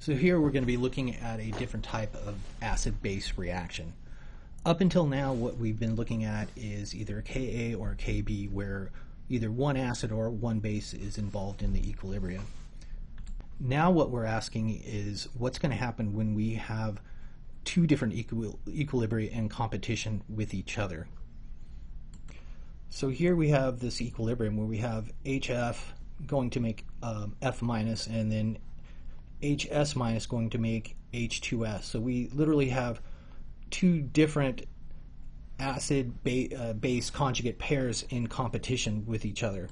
So here we're going to be looking at a different type of acid-base reaction. Up until now, what we've been looking at is either a Ka or a Kb, where either one acid or one base is involved in the equilibrium. Now what we're asking is what's going to happen when we have two different equilibria in competition with each other. So here we have this equilibrium where we have HF going to make F minus, and then HS minus going to make H2S. So we literally have two different acid base conjugate pairs in competition with each other.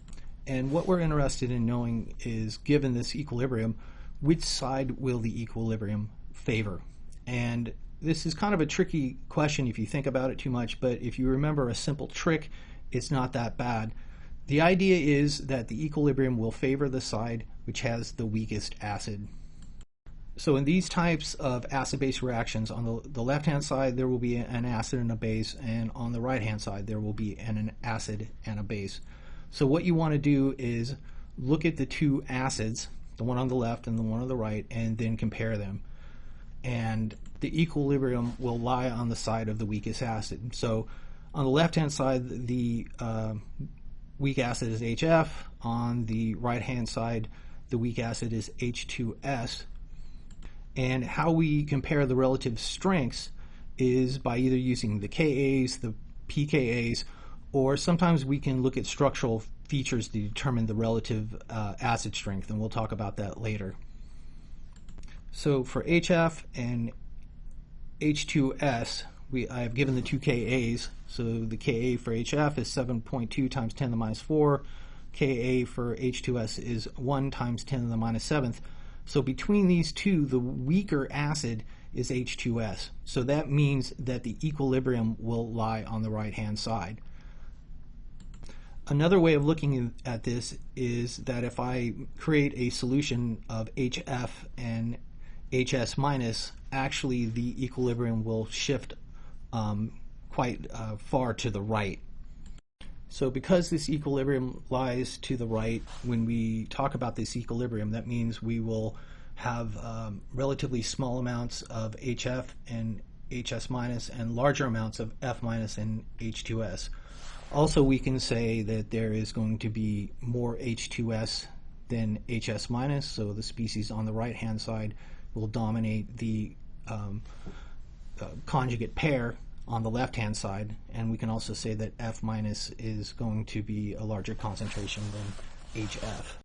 And what we're interested in knowing is, given this equilibrium, which side will the equilibrium favor? And this is kind of a tricky question if you think about it too much, but if you remember a simple trick, it's not that bad. The idea is that the equilibrium will favor the side which has the weakest acid. So in these types of acid-base reactions, on the left-hand side there will be an acid and a base, and on the right-hand side there will be an acid and a base. So what you want to do is look at the two acids, the one on the left and the one on the right, and then compare them. And the equilibrium will lie on the side of the weakest acid. So on the left-hand side, the weak acid is HF. On the right-hand side, the weak acid is H2S. And how we compare the relative strengths is by either using the Kas, the pKas, or sometimes we can look at structural features to determine the relative acid strength, and we'll talk about that later. So for HF and H2S, I have given the two Kas. So the Ka for HF is 7.2 times 10 to the minus 4. Ka for H2S is 1 times 10 to the minus 7th. So between these two, the weaker acid is H2S. So that means that the equilibrium will lie on the right-hand side. Another way of looking at this is that if I create a solution of HF and HS minus, actually the equilibrium will shift quite far to the right. So because this equilibrium lies to the right, when we talk about this equilibrium, that means we will have relatively small amounts of HF and HS minus and larger amounts of F minus and H2S. Also, we can say that there is going to be more H2S than HS minus, so the species on the right-hand side will dominate the conjugate pair on the left-hand side, and we can also say that F minus is going to be a larger concentration than HF.